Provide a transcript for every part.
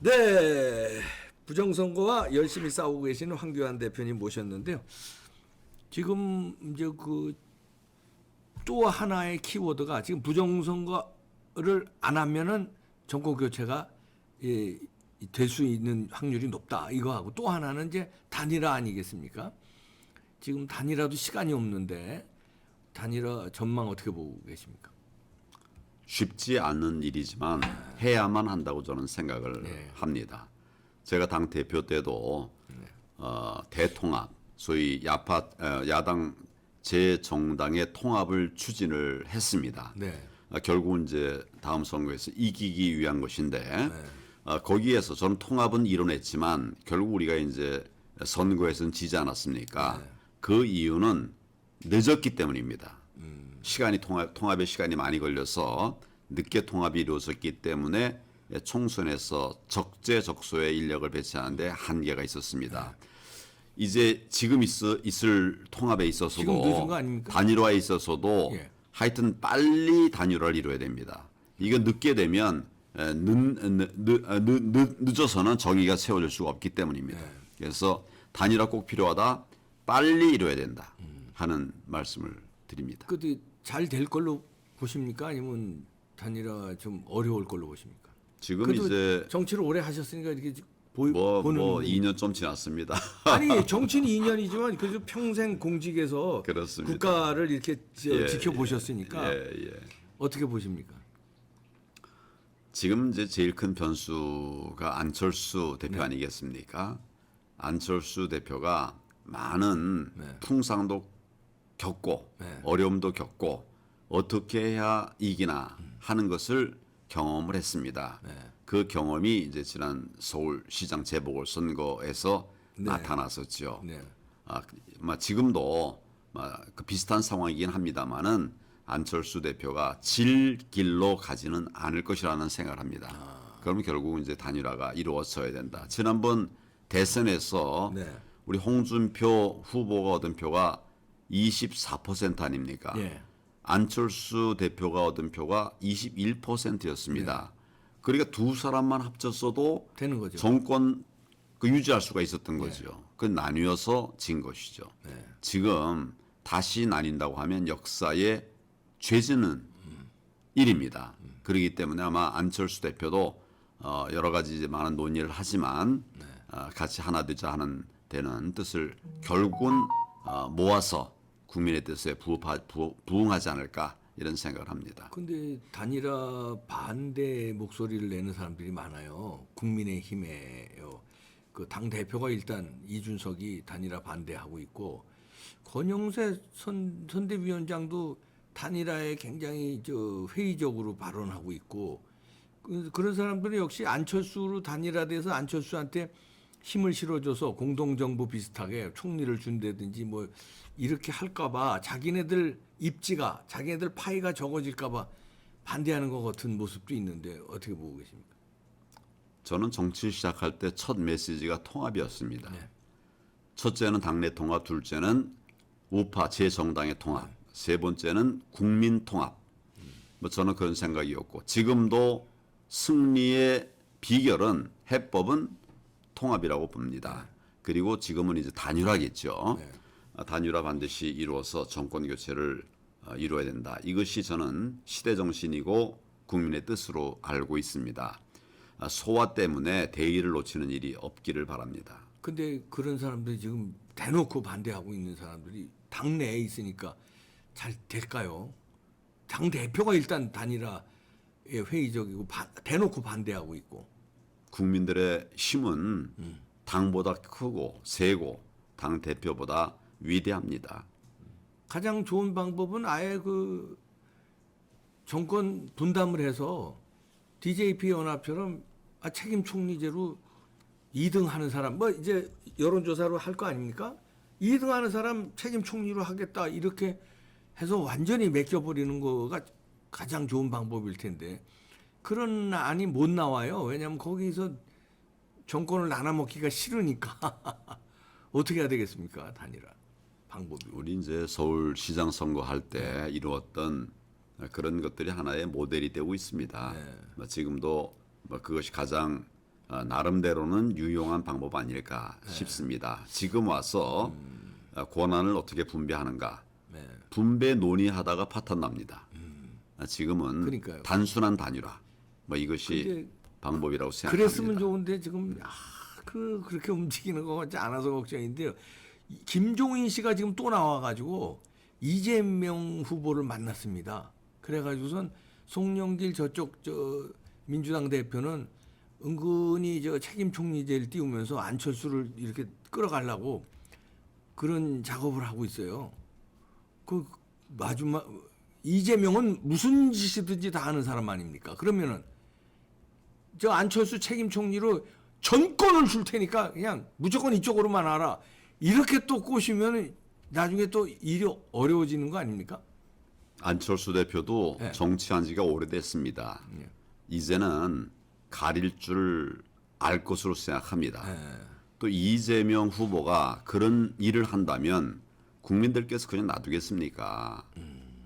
네, 부정선거와 열심히 싸우고 계시는 황교안 대표님 모셨는데요. 지금 이제 그 또 하나의 키워드가 지금 부정선거를 안 하면은 정권 교체가 될 수 있는 확률이 높다 이거하고 또 하나는 이제 단일화 아니겠습니까? 지금 단일화도 시간이 없는데 단일화 전망 어떻게 보고 계십니까? 쉽지 않은 일이지만 해야만 한다고 저는 생각을 합니다. 제가 당 대표 때도 대통합, 소위 야당 제 정당의 통합을 추진을 했습니다. 네. 결국은 이제 다음 선거에서 이기기 위한 것인데 거기에서 저는 통합은 이뤄냈지만 결국 우리가 이제 선거에서는 지지 않았습니까? 그 이유는 늦었기 때문입니다. 시간이 통합에 시간이 많이 걸려서 늦게 통합이 이루어졌기 때문에 총선에서 적재적소의 인력을 배치하는데 한계가 있었습니다. 이제 지금 있을 통합에 지금 늦은 거 있어서도 아닙니까? 단일화에 있어서도 예. 하여튼 빨리 단일화를 이루어야 됩니다. 이거 늦게 되면 늦어서는 정의가 세워질 수가 없기 때문입니다. 그래서 단일화 꼭 필요하다, 빨리 이루어야 된다 하는 말씀을 드립니다. 그때 잘 될 걸로 보십니까? 아니면 단일화 좀 어려울 걸로 보십니까? 지금 그래도 이제 정치를 오래 하셨으니까 이렇게 보는 2년 좀 지났습니다. 아니 정치는 2년이지만 그래도 평생 공직에서 그렇습니다. 국가를 이렇게 예, 지켜보셨으니까 예. 어떻게 보십니까? 지금 이제 제일 큰 변수가 안철수 대표 아니겠습니까? 안철수 대표가 많은 풍상도 겪고 어려움도 겪고 어떻게 해야 이기나 하는 것을 경험을 했습니다. 그 경험이 이제 지난 서울시장 재보궐선거에서 나타났었죠. 네. 지금도 그 비슷한 상황이긴 합니다만은 안철수 대표가 질 길로 가지는 않을 것이라는 생각을 합니다. 그러면 결국은 이제 단일화가 이루어져야 된다. 지난번 대선에서 우리 홍준표 후보가 얻은 표가 24% 아닙니까? 예. 안철수 대표가 얻은 표가 21%였습니다. 그러니까 두 사람만 합쳤어도 되는 거죠. 정권 유지할 수가 있었던 거죠. 그 나뉘어서 진 것이죠. 지금 다시 나뉜다고 하면 역사에 죄지는 일입니다. 그렇기 때문에 아마 안철수 대표도 여러 가지 이제 많은 논의를 하지만 같이 하나 되자 하는 되는 뜻을 결국은 모아서 국민의 뜻에 부응하지 않을까 이런 생각을 합니다. 근데 단일화 반대 목소리를 내는 사람들이 많아요. 국민의힘에요. 그 당 대표가 일단 이준석이 단일화 반대하고 있고 권영세 선대위원장도 단일화에 굉장히 회의적으로 발언하고 있고 그런 사람들은 역시 안철수로 단일화돼서 안철수한테 힘을 실어줘서 공동정부 비슷하게 총리를 준다든지 뭐 이렇게 할까봐 자기네들 입지가 자기네들 파이가 적어질까봐 반대하는 것 같은 모습도 있는데 어떻게 보고 계십니까? 저는 정치 시작할 때 첫 메시지가 통합이었습니다. 첫째는 당내 통합, 둘째는 우파 제 정당의 통합, 세 번째는 국민 통합. 저는 그런 생각이었고 지금도 승리의 비결은 해법은 통합이라고 봅니다. 그리고 지금은 이제 단일화겠죠. 단일화 반드시 이루어서 정권 교체를 이루어야 된다. 이것이 저는 시대 정신이고 국민의 뜻으로 알고 있습니다. 소화 때문에 대의를 놓치는 일이 없기를 바랍니다. 근데 그런 사람들이 지금 대놓고 반대하고 있는 사람들이 당내에 있으니까 잘 될까요? 당 대표가 일단 단일화에 회의적이고 대놓고 반대하고 있고 국민들의 힘은 당보다 크고 세고 당 대표보다 위대합니다. 가장 좋은 방법은 아예 그 정권 분담을 해서 DJP 연합처럼 책임 총리제로 2등 하는 사람 뭐 이제 여론조사로 할 거 아닙니까? 2등 하는 사람 책임 총리로 하겠다 이렇게 해서 완전히 맡겨버리는 거가 가장 좋은 방법일 텐데 그런 안이 못 나와요. 왜냐하면 거기서 정권을 나눠먹기가 싫으니까 어떻게 해야 되겠습니까? 단일화 방법이. 우리 이제 서울시장 선거할 때 이루었던 그런 것들이 하나의 모델이 되고 있습니다. 지금도 그것이 가장 나름대로는 유용한 방법 아닐까 싶습니다. 지금 와서 권한을 어떻게 분배하는가 네. 분배 논의하다가 파탄 납니다. 지금은 그러니까요. 단순한 단일화 뭐 이것이 근데 방법이라고 생각합니다. 그랬으면 좋은데 지금 그렇게 움직이는 것 같지 않아서 걱정인데요. 김종인 씨가 지금 또 나와가지고 이재명 후보를 만났습니다. 그래가지고선 송영길 저쪽 민주당 대표는 은근히 책임 총리제를 띄우면서 안철수를 이렇게 끌어가려고 그런 작업을 하고 있어요. 그 마지막 이재명은 무슨 짓이든지 다 하는 사람 아닙니까? 그러면은 저 안철수 책임 총리로 전권을 줄 테니까 그냥 무조건 이쪽으로만 알아. 이렇게 또 꼬시면 나중에 또 일이 어려워지는 거 아닙니까? 안철수 대표도 네. 정치한 지가 오래됐습니다. 네. 이제는 가릴 줄 알 것으로 생각합니다. 네. 또 이재명 후보가 그런 일을 한다면 국민들께서 그냥 놔두겠습니까?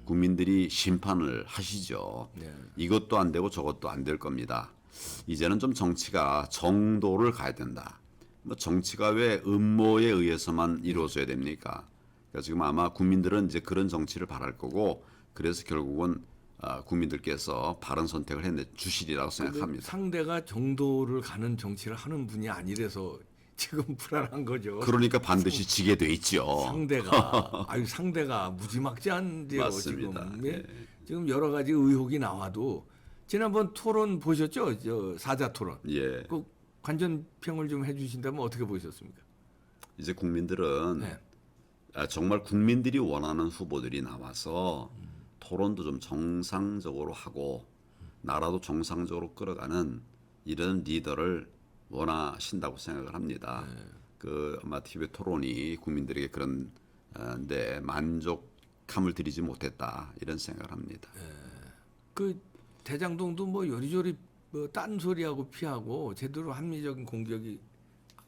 국민들이 심판을 하시죠. 네. 이것도 안 되고 저것도 안 될 겁니다. 이제는 좀 정치가 정도를 가야 된다. 뭐 정치가 왜 음모에 의해서만 이루어져야 됩니까? 그러니까 지금 아마 국민들은 이제 그런 정치를 바랄 거고 그래서 결국은 국민들께서 바른 선택을 해내 주시리라고 생각합니다. 상대가 정도를 가는 정치를 하는 분이 아니라서 지금 불안한 거죠. 그러니까 반드시 지게 돼 있죠. 상대가 무지막지한데요. 맞습니다. 지금 지금 여러 가지 의혹이 나와도 지난번 토론 보셨죠? 사자 토론. 예. 그 관전평을 좀 해주신다면 어떻게 보셨습니까? 이제 국민들은 네. 정말 국민들이 원하는 후보들이 나와서 토론도 좀 정상적으로 하고 나라도 정상적으로 끌어가는 이런 리더를 원하신다고 생각을 합니다. 그 아마 TV 토론이 국민들에게 그런 데 만족함을 드리지 못했다 이런 생각을 합니다. 그 대장동도 뭐 요리조리 딴소리하고 피하고 제대로 합리적인 공격이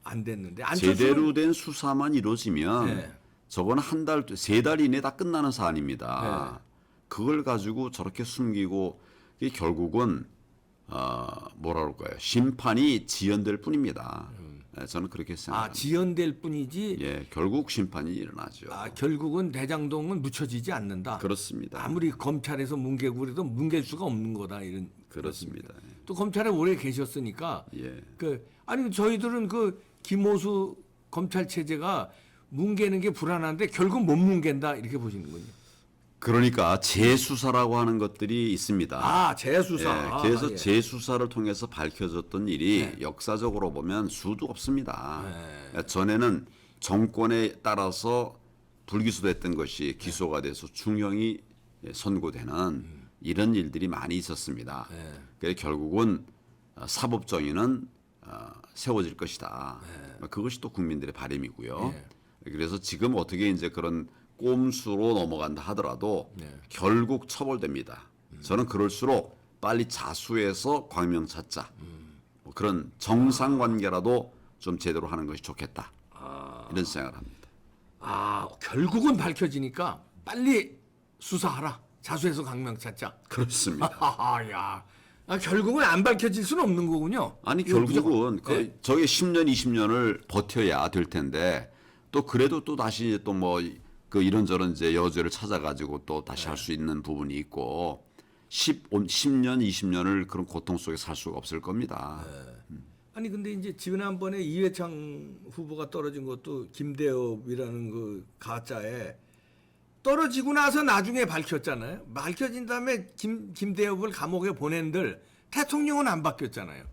안 됐는데 제대로 된 수사만 이루어지면 네. 저건 한 달, 세 달 이내 다 끝나는 사안입니다. 네. 그걸 가지고 저렇게 숨기고 이게 결국은 뭐라 그럴까요? 심판이 지연될 뿐입니다. 저는 그렇게 생각합니다. 지연될 뿐이지 예, 결국 심판이 일어나죠. 결국은 대장동은 묻혀지지 않는다. 그렇습니다. 아무리 검찰에서 뭉개고 그래도 뭉갤 수가 없는 거다 이런. 그렇습니다. 또 검찰에 오래 계셨으니까 예. 저희들은 그 김호수 검찰 체제가 뭉개는 게 불안한데 결국 못 뭉갠다 이렇게 보시는군요. 그러니까 재수사라고 하는 것들이 있습니다. 재수사. 예, 그래서 재수사를 통해서 밝혀졌던 일이 역사적으로 보면 수도 없습니다. 전에는 정권에 따라서 불기소됐던 것이 기소가 돼서 중형이 선고되는 이런 일들이 많이 있었습니다. 그래서 결국은 사법정의는 세워질 것이다. 그것이 또 국민들의 바람이고요. 그래서 지금 어떻게 이제 그런 꼼수로 넘어간다 하더라도 결국 처벌됩니다. 저는 그럴수록 빨리 자수해서 광명 찾자. 뭐 그런 정상 관계라도 좀 제대로 하는 것이 좋겠다. 이런 생각을 합니다. 결국은 밝혀지니까 빨리 수사하라. 자수해서 강명 찾자. 그렇습니다. 결국은 안 밝혀질 수는 없는 거군요. 아니 이거 결국은 무조건. 저게 10년, 20년을 버텨야 될 텐데 또 그래도 또 다시 또 뭐 그 이런저런 이제 여죄를 찾아가지고 또 다시 할 수 있는 부분이 있고 10년, 20년을 그런 고통 속에 살 수가 없을 겁니다. 아니 근데 이제 지난번에 이회창 후보가 떨어진 것도 김대엽이라는 그 가짜에 떨어지고 나서 나중에 밝혔잖아요. 밝혀진 다음에 김대엽을 감옥에 보낸들 대통령은 안 바뀌었잖아요.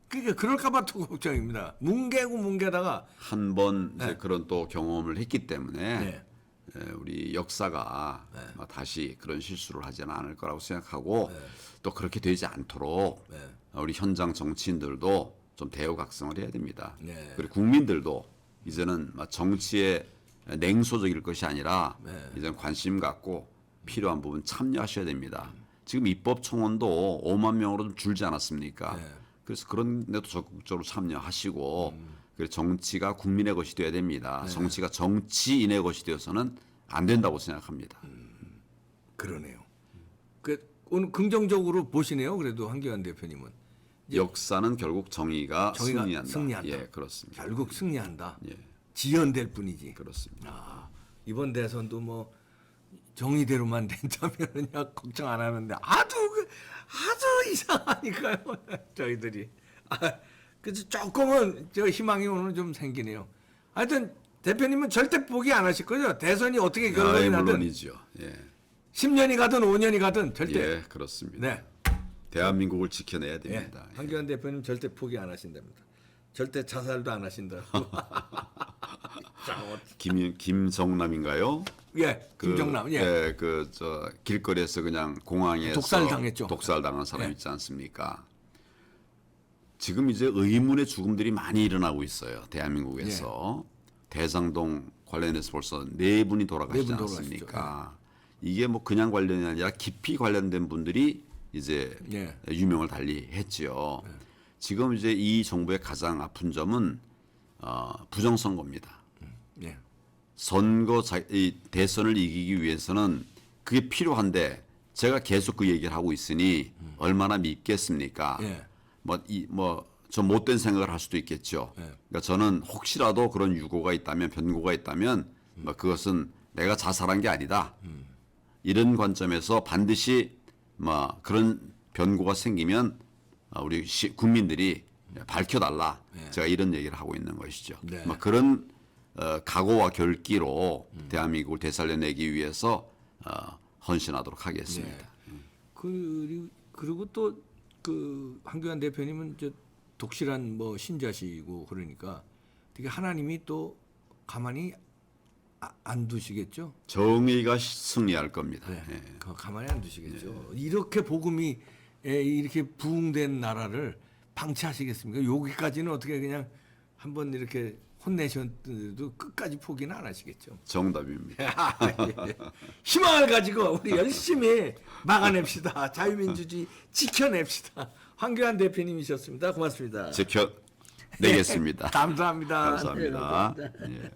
그러니까 그럴까봐 또 걱정입니다. 뭉개다가 한 번 이제 그런 또 경험을 했기 때문에 네. 우리 역사가 다시 그런 실수를 하지는 않을 거라고 생각하고 또 그렇게 되지 않도록 우리 현장 정치인들도 좀 대우각성을 해야 됩니다. 그리고 국민들도 이제는 정치에 냉소적일 것이 아니라 이제는 관심 갖고 필요한 부분 참여하셔야 됩니다. 지금 입법청원도 5만 명으로 좀 줄지 않았습니까? 그래서 그런 데도 적극적으로 참여하시고 그래서 정치가 국민의 것이 되어야 됩니다. 정치가 정치인의 것이 되어서는 안 된다고 생각합니다. 그러네요. 오늘 긍정적으로 보시네요. 그래도 한기환 대표님은 역사는 결국 정의가 승리한다. 승리한다. 예, 그렇습니다. 결국 승리한다. 예, 지연될 뿐이지. 그렇습니다. 아, 이번 대선도 뭐 정의대로만 된다면야 걱정 안 하는데 아주 이상하니까요. 저희들이. 그래서 조금은 저 희망이 오늘 좀 생기네요. 하여튼 대표님은 절대 포기 안 하실 거죠? 대선이 어떻게 결론이 아, 나든 물론이죠. 예, 10년이 가든 5년이 가든 절대. 예, 그렇습니다. 네. 대한민국을 지켜내야 예. 됩니다. 예. 황교안 대표님 절대 포기 안 하신답니다. 절대 자살도 안 하신다고. 김정남인가요? 예, 김정남. 예. 그 저 길거리에서 그냥 공항에서 독살당했죠. 독살당한 사람 예. 있지 않습니까? 지금 이제 의문의 죽음들이 많이 일어나고 있어요. 대한민국에서 대장동 관련해서 벌써 4분이 돌아가시지 분 않았습니까? 이게 뭐 그냥 관련이 아니라 깊이 관련된 분들이 이제 예. 유명을 달리했지요. 지금 이제 이 정부의 가장 아픈 점은 부정선거입니다. 예. 이 대선을 이기기 위해서는 그게 필요한데 제가 계속 그 얘기를 하고 있으니 얼마나 믿겠습니까? 예. 좀 못된 생각을 할 수도 있겠죠. 예. 그러니까 저는 혹시라도 그런 유고가 있다면 변고가 있다면 뭐 그것은 내가 자살한 게 아니다. 이런 관점에서 반드시 뭐 그런 변고가 생기면 우리 국민들이 밝혀달라. 제가 이런 얘기를 하고 있는 것이죠. 네. 뭐 그런 각오와 결기로 대한민국을 되살려내기 위해서 헌신하도록 하겠습니다. 그리고 또 그 황교안 대표님은 저 독실한 뭐 신자시고 그러니까 되게 하나님이 또 가만히 안 두시겠죠. 정의가 승리할 겁니다. 네. 예. 가만히 안 두시겠죠. 이렇게 복음이 이렇게 부흥된 나라를 방치하시겠습니까? 여기까지는 어떻게 그냥 한번 이렇게 혼내셔도 끝까지 포기는 안 하시겠죠. 정답입니다. 희망을 가지고 우리 열심히 막아냅시다. 자유민주주의 지켜냅시다. 황교안 대표님이셨습니다. 고맙습니다. 지켜내겠습니다. 감사합니다. 감사합니다. 예.